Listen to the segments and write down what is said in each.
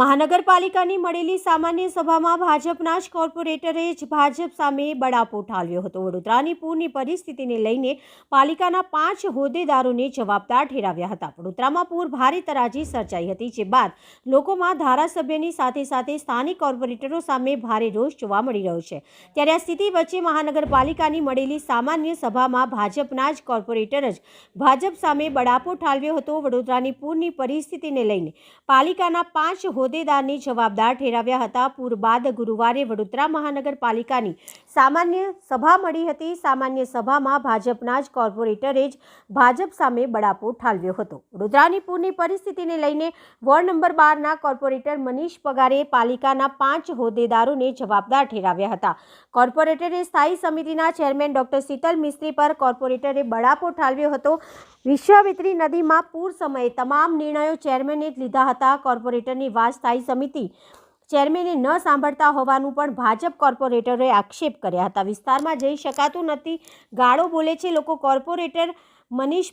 મહાનગરપાલિકાની મળેલી સામાન્ય સભામાં ભાજપના જ કોર્પોરેટરે જ ભાજપ સામે બળાપો ઠાલવ્યો હતો। વડોદરાની પૂરની પરિસ્થિતિને લઈને પાલિકાના 5 હોદ્દેદારોને જવાબદાર ઠેરાવ્યા હતા। વડોદરામાં પૂર ભારે તરાજી સર્જાઈ હતી, જે બાદ લોકોમાં ધારાસભ્યની સાથે સાથે સ્થાનિક કોર્પોરેટરો સામે ભારે રોષ જોવા મળી રહ્યો છે। ત્યારે આ સ્થિતિ વચ્ચે મહાનગરપાલિકાની મળેલી સામાન્ય સભામાં ભાજપના જ કોર્પોરેટર જ ભાજપ સામે બળાપો ઠાલવ્યો હતો। વડોદરાની પૂરની પરિસ્થિતિને લઈને પાલિકાના 5 હોદ્દેદારને જવાબદાર ઠેરાવ્યા હતા। પૂર બાદ ગુરુવારે વડોદરા મહાનગરપાલિકાની સામાન્ય સભા મળી હતી। સામાન્ય સભામાં ભાજપના જ કોર્પોરેટરે જ ભાજપ સામે બળાપો ઠાલવ્યો હતો। વડોદરાની પૂરની પરિસ્થિતિને લઈને વોર્ડ નંબર 12ના કોર્પોરેટર મનીષ પગારે પાલિકાના 5 હોદ્દેદારોને જવાબદાર ઠેરાવ્યા હતા। કોર્પોરેટરે સ્થાયી સમિતિના ચેરમેન ડોક્ટર શીતલ મિસ્ત્રી પર કોર્પોરેટરે બળાપો ઠાલવ્યો હતો। વિશ્વામિત્રી નદીમાં પૂર સમયે તમામ નિર્ણયો ચેરમેને જ લીધા હતા। કોર્પોરેટરની વાત સ્થાયી સમિતિ ચેરમેને ન સાંભળતા હોવાનું પણ ભાજપ કોર્પોરેટરોએ આક્ષેપ કર્યા હતા। વિસ્તારમાં જઈ શકાતું નથી, ગાળો બોલે છે લોકો। કોર્પોરેટર મનીષ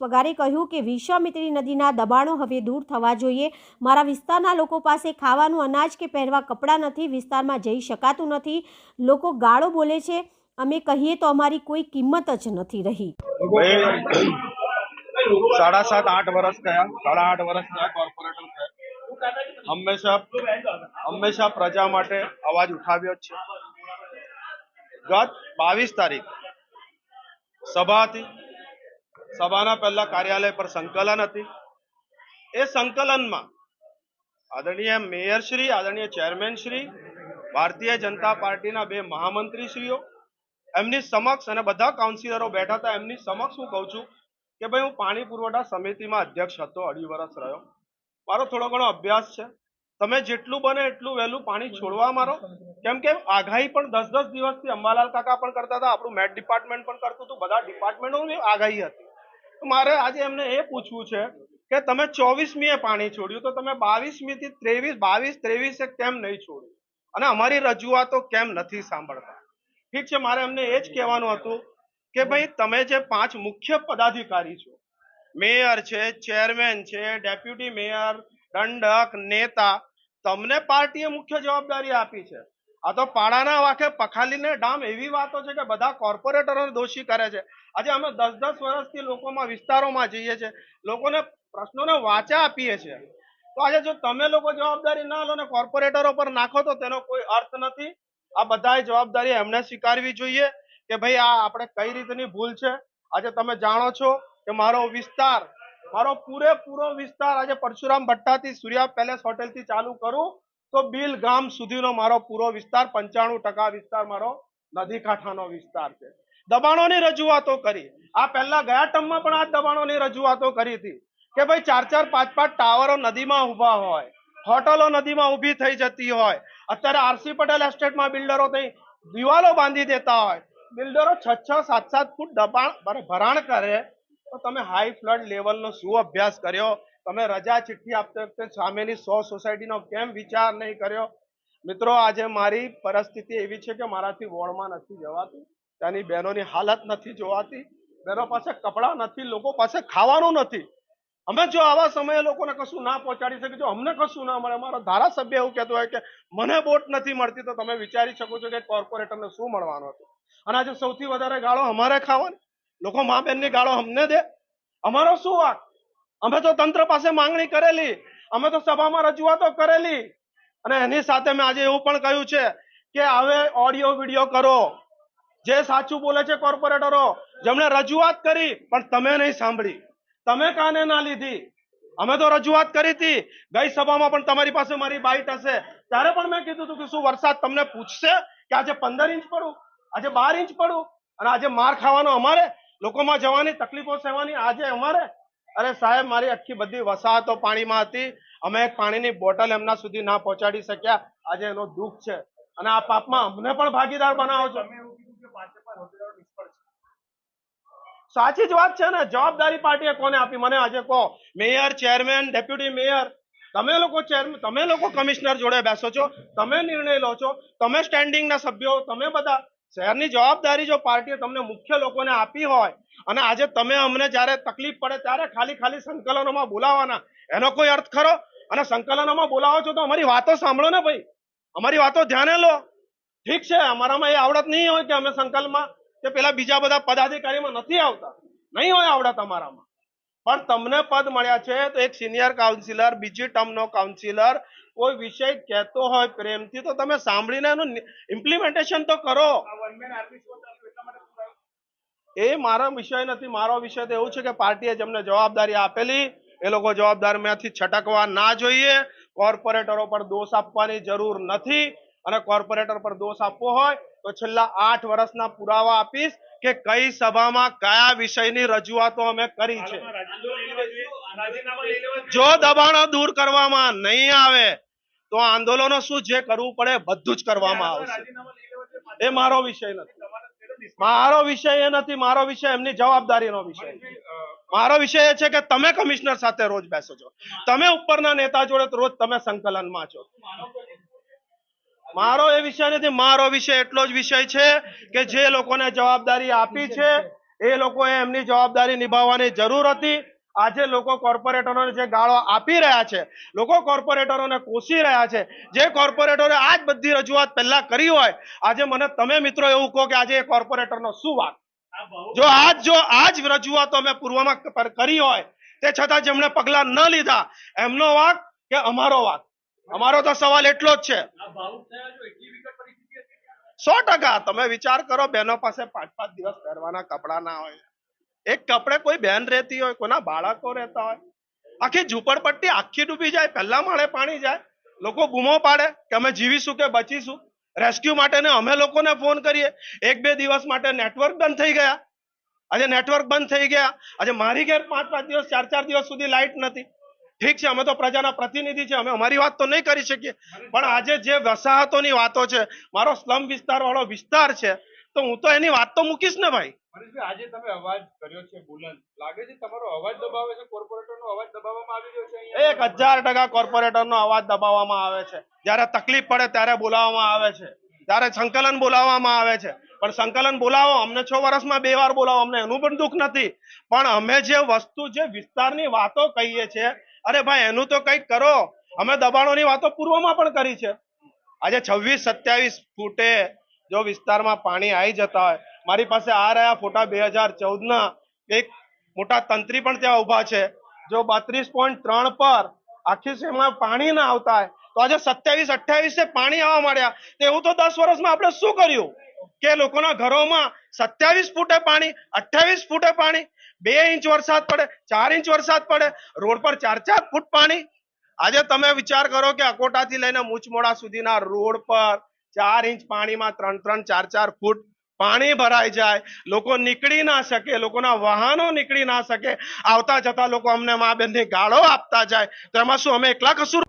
પગારે કહ્યું કે વિશ્વામિત્રી નદીના દબાણો હવે દૂર થવા જોઈએ। મારા વિસ્તારના લોકો પાસે ખાવાનું અનાજ કે પહેરવા કપડાં નથી, વિસ્તારમાં જઈ શકાતું નથી, લોકો ગાળો બોલે છે, અમે કહીએ તો અમારી કોઈ કિંમત જ નથી રહી। 7.5-8 વર્ષ થયા, 8.5 વર્ષ થયા કોર્પોરેટર હંમેશા પ્રજા માટે અવાજ ઉઠાવ્યો છે। ગત 22 તારીખ સભા હતી, સભાના પહેલા કાર્યાલય પર સંકલન હતી। એ સંકલનમાં આદરણીય મેયર શ્રી, આદરણીય ચેરમેન શ્રી, ભારતીય જનતા પાર્ટીના 2 મહામંત્રી શ્રીઓ એમની સમક્ષ અને બધા કાઉન્સિલરો બેઠા હતા। એમની સમક્ષ હું કહું છું કે ભાઈ હું પાણી પુરવઠા સમિતિમાં અધ્યક્ષ હતો, 2.5 વર્ષ રહ્યો। મારો થોડો ઘણો અભ્યાસ છે। તમે જેટલું બને એટલું વહેલું પાણી છોડવા મારો, કેમ કે આગાહી પણ 10-10 દિવસથી અંબાલાલ કાકા પણ કરતા હતા, આપણું મેટ ડિપાર્ટમેન્ટ પણ કરતું હતું, બધા ડિપાર્ટમેન્ટોની આગાહી હતી। તો મારે આજે એમને એ પૂછવું છે કે તમે 24મીએ પાણી છોડ્યું, તો તમે 22મી થી 22-23 કેમ નહીં છોડ્યું અને અમારી રજૂઆતો કેમ નથી સાંભળતા? ઠીક છે, મારે એમને એ જ કહેવાનું હતું કે ભાઈ તમે જે 5 મુખ્ય પદાધિકારી છો, મેયર છે, ચેરમેન છે, ડેપ્યુટી મેયર, દંડક, નેતા, તમને પાર્ટીએ મુખ્ય જવાબદારી આપી છે। આ તો પાડાના વાંકે પખાલીને ડામ એવી વાતો છે કે બધા કોર્પોરેટરોને દોષી કરે છે। આજે અમે 10-10 વર્ષથી લોકોમાં, વિસ્તારોમાં જઈએ છીએ, લોકોને પ્રશ્નોને વાચા આપીએ છીએ। તો આજે જો તમે લોકો જવાબદારી ના લો ને કોર્પોરેટરો પર નાખો તો તેનો કોઈ અર્થ નથી। આ બધાએ જવાબદારી એમને સ્વીકારવી જોઈએ કે ભાઈ આ આપણે કઈ રીતની ભૂલ છે। આજે તમે જાણો છો કે મારો વિસ્તાર, મારો પૂરેપૂરો વિસ્તાર આજે પરશુરામ ભટ્ટાથી સૂર્યા પેલેસ હોટેલથી ચાલુ કરું તો બિલ ગામ સુધીનો મારો પૂરો વિસ્તાર 95% વિસ્તાર મારો નદી કાંઠાનો વિસ્તાર છે। દબાણોની રજૂઆતો કરી, આ પહેલા ગયા ટર્મમાં પણ આ દબાણોની રજૂઆતો કરી હતી કે ભાઈ 4-4, 5-5 ટાવરો નદીમાં ઊભા હોય, હોટલો નદીમાં ઊભી થઈ જતી હોય। અત્યારે આરસી પટેલ એસ્ટેટમાં બિલ્ડરો થઈ દિવાલો બાંધી દેતા હોય, બિલ્ડરો 6-6, 7-7 ફૂટ દબાણ ભરાણ કરે, તો તમે હાઈ ફ્લડ લેવલનો શું અભ્યાસ કર્યો? તમે રજા ચિઠ્ઠી આપતી વખતે સામેની 100 સોસાયટીનો કેમ વિચાર નહીં કર્યો? મિત્રો, આજે મારી પરિસ્થિતિ એવી છે કે મારાથી વોર્ડમાં નથી જવાતું, ત્યાંની બહેનોની હાલત નથી જોવાતી, બહેનો પાસે કપડાં નથી, લોકો પાસે ખાવાનું નથી। અમે જો આવા સમયે લોકોને કશું ના પહોંચાડી શકીએ, જો અમને કશું ના મળે, મારો ધારાસભ્ય એવું કહેતો હોય કે મને વોટ નથી મળતી, તો તમે વિચારી શકો છો કે કોર્પોરેટરને શું મળવાનું હતું। અને આજે સૌથી વધારે ગાળો અમારે ખાવાની, લોકો મા બેનની ગાળો અમને દે, અમારો શું વાંક? અમે તો તંત્ર પાસે માંગણી કરેલી, અમે તો સભામાં રજૂઆતો કરેલી, અને એની સાથે મેં આજે એવું પણ કહ્યું છે કે હવે ઓડિયો વિડિયો કરો, જે સાચું બોલે છે કોર્પોરેટરો, જેમણે રજૂઆત કરી પણ તમે નહીં સાંભળી, તમે કાને ના લીધી। અમે તો રજૂઆત કરી હતી, ગઈ સભામાં પણ તમારી પાસે મારી બાઇટ હશે, ત્યારે પણ મેં કીધું હતું કે શું વરસાદ તમને પૂછશે કે આજે 15 ઇંચ પડું, આજે 12 ઇંચ પડું, અને આજે માર ખાવાનો અમારે, લોકોમાં જવાની તકલીફો સહેવાની આજે અમારે? અરે સાહેબ, મારી આખી બધી વસાહતો પાણીમાં હતી, અમે એક પાણીની બોટલ એમના સુધી ના પહોંચાડી શક્યા, આજે એનો દુઃખ છે, અને આ પાપમાં અમને પણ ભાગીદાર બનાવો છો। સાચી જ વાત છે ને, જવાબદારી પાર્ટીએ કોને આપી? મને આજે કહો, મેયર, ચેરમેન, ડેપ્યુટી મેયર, તમે લોકો કમિશનર જોડે બેસો છો, તમે નિર્ણય લો છો, તમે સ્ટેન્ડિંગના સભ્યો, તમે બધા, શહેરની જવાબદારી જો પાર્ટીએ તમને મુખ્ય લોકોને આપી હોય અને આજે તમે અમને જ્યારે તકલીફ પડે ત્યારે ખાલી સંકલનોમાં બોલાવવાના, એનો કોઈ અર્થ ખરો? અને સંકલનમાં બોલાવો છો તો અમારી વાતો સાંભળો ને ભાઈ, અમારી વાતો ધ્યાને લો. ઠીક છે, અમારામાં એ આવડત નહીં હોય કે અમે સંકલનમાં કે પેલા બીજા બધા પદાધિકારીમાં નથી આવતા, નહીં હોય આવડત અમારામાં, પણ તમને પદ મળ્યા છે તો એક સિનિયર કાઉન્સિલર, બીજી ટર્મનો કાઉન્સિલર કોઈ વિષય કહેતો હોય પ્રેમથી તો તમે સાંભળીને એનું ઇમ્પ્લિમેન્ટેશન તો કરો. એ મારો વિષય નથી. મારો વિષય તો એવું છે કે પાર્ટીએ જેમને જવાબદારી આપેલી એ લોકો જવાબદારીમાંથી છટકવા ના જોઈએ. કોર્પોરેટરો પર દોષ આપવાની જરૂર નથી, અને કોર્પોરેટર પર દોષ આપવો હોય તો છેલ્લા 8 વર્ષના પુરાવા આપીશ કે કઈ સભામાં કયા વિષયની રજૂઆતો અમે કરી છે. જો દબાણો દૂર કરવામાં નહીં આવે તો આંદોલનો શું જે કરવું પડે બધું જ કરવામાં આવશે. એ મારો વિષય નથી. મારો વિષય એ નથી. મારો વિષય એમની જવાબદારીનો વિષય છે. મારો વિષય એ છે કે તમે કમિશનર સાથે રોજ બેસો છો, તમે ઉપરના નેતા જોડે રોજ તમે સંકલનમાં છો. મારો એ વિષય નથી. મારો વિષય એટલો જ વિષય છે કે જે લોકોને જવાબદારી આપી છે એ લોકોએ એમની જવાબદારી નિભાવવાની જરૂર હતી. આજે લોકો કોર્પોરેટરોને જે ગાળો આપી રહ્યા છે, લોકો કોર્પોરેટરોને કોસી રહ્યા છે, જે કોર્પોરેટરે આજ બધી રજૂઆત પહેલા કરી હોય, આજે મને તમે મિત્રો એવું કહો કે આજે એ કોર્પોરેટરનો શું વાક? જો આજ રજૂઆતો અમે પૂર્વમાં કરી હોય તે છતાં જેમણે પગલા ન લીધા એમનો વાક કે અમારો વાક? અમારો તો સવાલ એટલો જ છે. 100% તમે વિચાર કરો, બહેનો પાસે 5-5 દિવસ પહેરવાના કપડા ના હોય, એક કપડે કોઈ બહેન રહેતી હોય, કોના બાળકો રહેતા હોય, આખી ઝૂંપડપટ્ટી આખી ડૂબી જાય, પહેલા માળે પાણી જાય, લોકો બૂમો પાડે કે અમે જીવીશું કે બચીશું. રેસ્ક્યુ માટે અમે લોકોને ફોન કરીએ, 1-2 દિવસ માટે નેટવર્ક બંધ થઈ ગયા. આજે નેટવર્ક બંધ થઈ ગયા. આજે મારી ઘેર 5-5 દિવસ 4-4 દિવસ સુધી લાઇટ નથી. ઠીક છે, અમે તો પ્રજાના પ્રતિનિધિ છે, અમે અમારી વાત તો નહીં કરી શકીએ, પણ આજે જે વસાહતોની વાતો છે, મારો સ્લમ વિસ્તાર વાળો વિસ્તાર છે, તો હું તો એની વાત તો મૂકીશ ને ભાઈ. મનીષભાઈ, આજે તમે અવાજ કર્યો છે બુલંદ, લાગે છે તમારો અવાજ દબાવે છે, કોર્પોરેટરનો અવાજ દબાવવામાં આવી રહ્યો છે અહીંયા? 1000% કોર્પોરેટરનો અવાજ દબાવવામાં આવે છે. જ્યારે તકલીફ પડે ત્યારે બોલાવવામાં આવે છે, ત્યારે સંકલન બોલાવવામાં આવે છે. પણ સંકલન બોલાવો, અમને 6 વર્ષમાં 2 વાર બોલાવો, અમને એનું પણ દુઃખ નથી. પણ અમે જે વસ્તુ, જે વિસ્તારની વાતો કહીએ છીએ, અરે ભાઈ એનું તો કંઈક કરો. અમે દબાણોની વાતો પૂર્વમાં પણ કરી છે. આજે 26-27 ફૂટે જો વિસ્તારમાં પાણી આવી જતા હોય, મારી પાસે આ રહ્યા ફોટા 2014ના, એક મોટા તંત્રી પણ ત્યાં ઉભા છે. જો 32.3 પર આખી સીમમાં પાણી ના આવતા હોય તો આજે 27-28 પાણી આવવા માંડ્યા. તો એવું તો 10 વર્ષમાં આપણે શું કર્યું કે લોકોના ઘરોમાં 27 ફૂટે પાણી, 28 ફૂટે પાણી, 2 ઇંચ વરસાદ પડે, 4 ઇંચ વરસાદ પડે, રોડ પર 4-4 ફૂટ પાણી. આજે તમે વિચાર કરો કે અકોટાથી લઈને મુચમોડા સુધીના રોડ પર 4 ઇંચ પાણીમાં 3-3, 4-4 ફૂટ પાણી ભરાઈ જાય, લોકો નીકળી ના શકે, લોકોના વાહનો નીકળી ના શકે, આવતા જતા લોકો અમને મા બેનની ગાળો આપતા જાય, તો એમાં શું અમે એકલા કસૂર?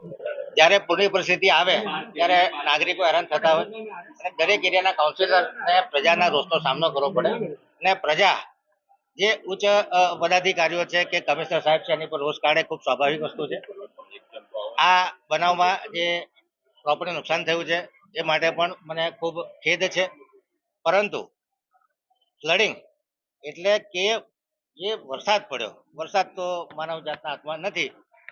જ્યારે પૂરની પરિસ્થિતિ આવે ત્યારે નાગરિકો હેરાન થતા હોય અને દરેક એરિયાના કાઉન્સિલરને પ્રજાના રોષનો સામનો કરવો પડે, અને પ્રજા જે ઉચ્ચ પદાધિકારીઓ છે કે કમિશનર સાહેબ છે એની પર રોષ કાઢે, ખૂબ સ્વાભાવિક વસ્તુ છે. આ બનાવમાં જે પ્રોપર્ટી નુકસાન થયું છે એ માટે પણ મને ખૂબ ખેદ છે. પરંતુ ફ્લડિંગ એટલે કે જે વરસાદ પડ્યો, વરસાદ તો માનવ જાતના હાથમાં નથી.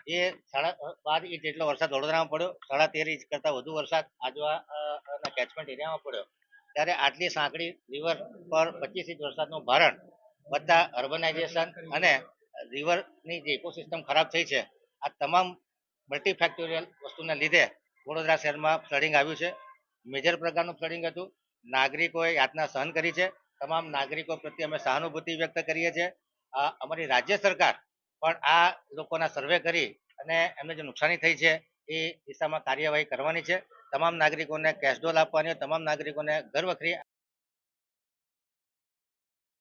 એ 12.5 ઇંચ જેટલો વરસાદ વડોદરામાં પડ્યો, 13.5 ઇંચ કરતાં વધુ વરસાદ આજવા કેચમેન્ટ એરિયામાં પડ્યો. ત્યારે આટલી સાંકડી રિવર પર 25 ઇંચ વરસાદનું ભારણ વત્તા અર્બનાઇઝેશન અને રિવરની જે ઇકોસિસ્ટમ ખરાબ થઈ છે, આ તમામ મલ્ટીફેક્ટોરિયલ વસ્તુને લીધે વડોદરા શહેરમાં ફ્લડિંગ આવ્યું છે. મેજર પ્રકારનું ફ્લડિંગ હતું. નાગરિકોએ યાતના સહન કરી છે. તમામ નાગરિકો પ્રત્યે અમે સહાનુભૂતિ વ્યક્ત કરીએ છીએ. અમારી રાજ્ય સરકાર પણ આ લોકોના સર્વે કરી અને એમને જે નુકસાની થઈ છે એ દિશામાં કાર્યવાહી કરવાની છે. તમામ નાગરિકોને કેશ ડોલ આપવાની, તમામ નાગરિકોને ઘર વખરી